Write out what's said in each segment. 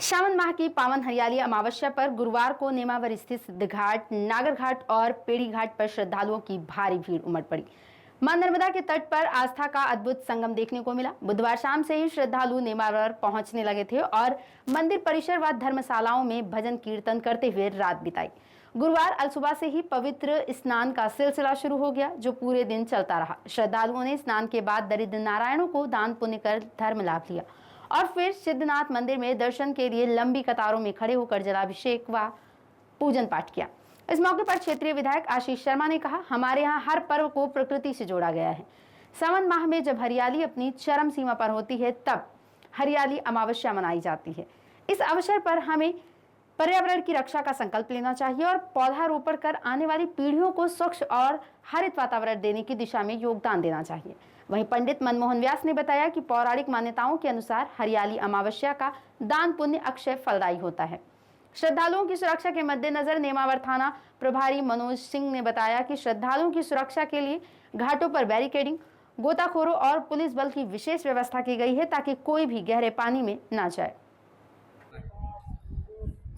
श्रावण माह की पावन हरियाली अमावस्या पर गुरुवार को नेमावर स्थित सिद्ध घाट, नागर घाट और पेड़ी घाट पर श्रद्धालुओं की भारी भीड़ उमड़ पड़ी। मां नर्मदा के तट पर आस्था का अद्भुत संगम देखने को मिला। बुधवार शाम से ही श्रद्धालु नेमावर पहुंचने लगे थे और मंदिर परिसर व धर्मशालाओं में भजन कीर्तन करते हुए रात बिताई। गुरुवार अलसुबह से ही पवित्र स्नान का सिलसिला शुरू हो गया, जो पूरे दिन चलता रहा। श्रद्धालुओं ने स्नान के बाद दरिद्र नारायणों को दान पुण्य कर धर्म लाभ लिया और फिर सिद्धनाथ मंदिर में दर्शन के लिए लंबी कतारों में खड़े होकर जलाभिषेक व पूजन पाठ किया। इस मौके पर क्षेत्रीय विधायक आशीष शर्मा ने कहा, हमारे यहाँ हर पर्व को प्रकृति से जोड़ा गया है। सावन माह में जब हरियाली अपनी चरम सीमा पर होती है, तब हरियाली अमावस्या मनाई जाती है। इस अवसर पर हमें पर्यावरण की रक्षा का संकल्प लेना चाहिए और पौधारोपण कर आने वाली पीढ़ियों को स्वच्छ और हरित वातावरण देने की दिशा में योगदान देना चाहिए। वहीं पंडित मनमोहन व्यास ने बताया कि पौराणिक मान्यताओं के अनुसार हरियाली अमावस्या का दान पुण्य अक्षय फलदायी होता है। श्रद्धालुओं की सुरक्षा के मद्देनजर नेमावर थाना प्रभारी मनोज सिंह ने बताया कि श्रद्धालुओं की सुरक्षा के लिए घाटों पर बैरिकेडिंग, गोताखोरों और पुलिस बल की विशेष व्यवस्था की गई है, ताकि कोई भी गहरे पानी में न जाए।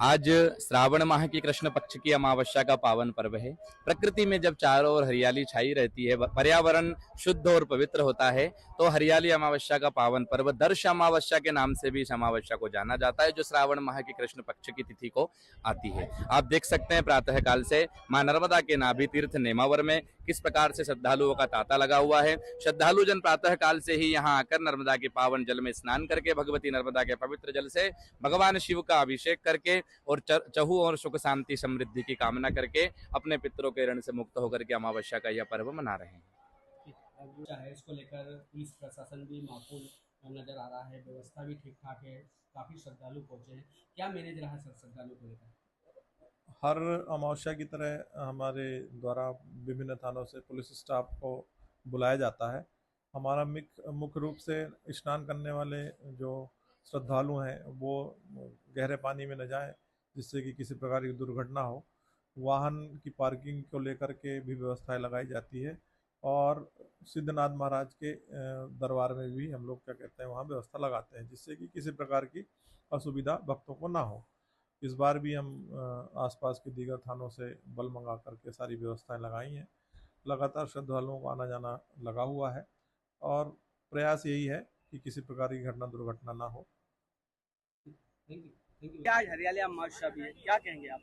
आज श्रावण माह की कृष्ण पक्ष की अमावस्या का पावन पर्व है। प्रकृति में जब चारों ओर हरियाली छाई रहती है, पर्यावरण शुद्ध और पवित्र होता है, तो हरियाली अमावस्या का पावन पर्व दर्श अमावस्या के नाम से भी इस अमावस्या को जाना जाता है, जो श्रावण माह की कृष्ण पक्ष की तिथि को आती है। आप देख सकते हैं प्रातः काल से मां नर्मदा के नाभि तीर्थ नेमावर में किस प्रकार से श्रद्धालुओं का तांता लगा हुआ है। श्रद्धालु जन प्रातः काल से ही यहाँ आकर नर्मदा के पावन जल में स्नान करके भगवती नर्मदा के पवित्र जल से भगवान शिव का अभिषेक करके और चहु और सुख शांति समृद्धि की कामना करके अपने पितरों के ऋण से मुक्त होकर के अमावस्या का यह पर्व मना रहे हैं। है इसको लेकर पुलिस प्रशासन भी माकूल नजर आ रहा है, व्यवस्था भी ठीक ठाक है, काफी श्रद्धालु पहुंचे हैं। क्या मैनेज रहा है श्रद्धालु को लेकर? हर अमावस्या की तरह हमारे द्वारा विभिन्न थानों से पुलिस स्टाफ को बुलाया जाता है। हमारा मुख्य रूप से स्नान करने वाले जो श्रद्धालु हैं वो गहरे पानी में न जाएं, जिससे कि किसी प्रकार की दुर्घटना हो। वाहन की पार्किंग को लेकर के भी व्यवस्थाएं लगाई जाती है और सिद्धनाथ महाराज के दरबार में भी हम लोग क्या कहते हैं वहाँ व्यवस्था लगाते हैं, जिससे कि किसी प्रकार की असुविधा भक्तों को ना हो। इस बार भी हम आसपास के दीगर थानों से बल मंगा करके सारी व्यवस्थाएं लगाई हैं। लगातार श्रद्धालुओं को आना जाना लगा हुआ है और प्रयास यही है कि किसी प्रकार की घटना दुर्घटना ना हो। क्या हरियाली अमावस्या भी है, क्या कहेंगे आप?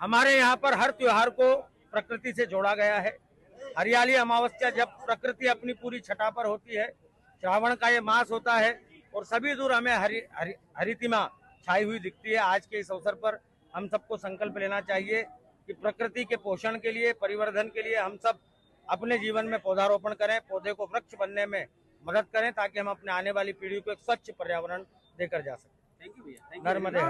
हमारे यहाँ पर हर त्योहार को प्रकृति से जोड़ा गया है। हरियाली अमावस्या जब प्रकृति अपनी पूरी छटा पर होती है, श्रावण का ये मास होता है और सभी दूर हमें हरितिमा छाई हुई दिखती है। आज के इस अवसर पर हम सबको संकल्प लेना चाहिए कि प्रकृति के पोषण के लिए, परिवर्धन के लिए हम सब अपने जीवन में पौधारोपण करें, पौधे को वृक्ष बनने में मदद करें, ताकि हम अपने आने वाली पीढ़ी को एक स्वच्छ पर्यावरण देकर जा सकें। थैंक यू भैया। नर्मदे।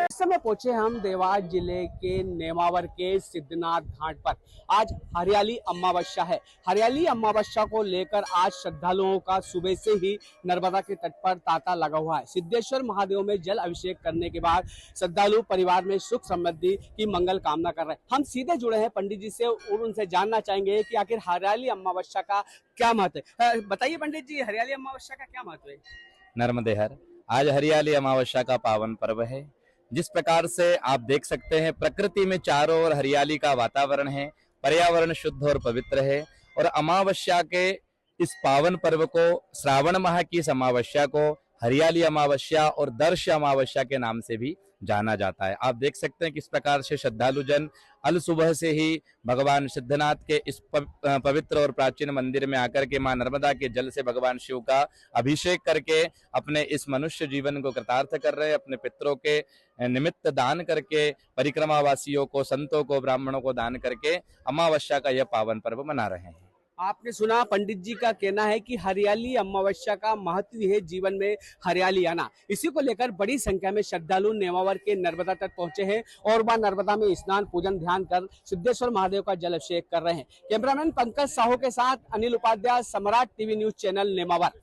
इस समय पहुंचे हम देवास जिले के नेमावर के सिद्धनाथ घाट पर। आज हरियाली अमावस्या है। हरियाली अमावस्या को लेकर आज श्रद्धालुओं का सुबह से ही नर्मदा के तट पर तांता लगा हुआ है। सिद्धेश्वर महादेव में जल अभिषेक करने के बाद श्रद्धालु परिवार में सुख समृद्धि की मंगल कामना कर रहे हैं। हम सीधे जुड़े हैं पंडित जी से और उनसे जानना चाहेंगे कि आखिर हरियाली अमावस्या का क्या महत्व है। बताइए पंडित जी, हरियाली अमावस्या का क्या महत्व है? नर्मदे हर। आज हरियाली अमावस्या का पावन पर्व है। जिस प्रकार से आप देख सकते हैं प्रकृति में चारों ओर हरियाली का वातावरण है, पर्यावरण शुद्ध और पवित्र है और अमावस्या के इस पावन पर्व को, श्रावण माह की इस अमावस्या को हरियाली अमावस्या और दर्श अमावस्या के नाम से भी जाना जाता है। आप देख सकते हैं किस प्रकार से श्रद्धालु जन अल सुबह से ही भगवान सिद्धनाथ के इस पवित्र और प्राचीन मंदिर में आकर के मां नर्मदा के जल से भगवान शिव का अभिषेक करके अपने इस मनुष्य जीवन को कृतार्थ कर रहे हैं। अपने पितरों के निमित्त दान करके, परिक्रमावासियों को, संतों को, ब्राह्मणों को दान करके अमावस्या का यह पावन पर्व मना रहे हैं। आपने सुना पंडित जी का कहना है कि हरियाली अमावस्या का महत्व है जीवन में हरियाली आना। इसी को लेकर बड़ी संख्या में श्रद्धालु नेमावर के नर्मदा तक पहुंचे हैं और वह नर्मदा में स्नान, पूजन, ध्यान कर सिद्धेश्वर महादेव का जल अभिषेक कर रहे हैं। कैमरामैन पंकज साहू के साथ अनिल उपाध्याय, सम्राट टीवी न्यूज चैनल नेमावर।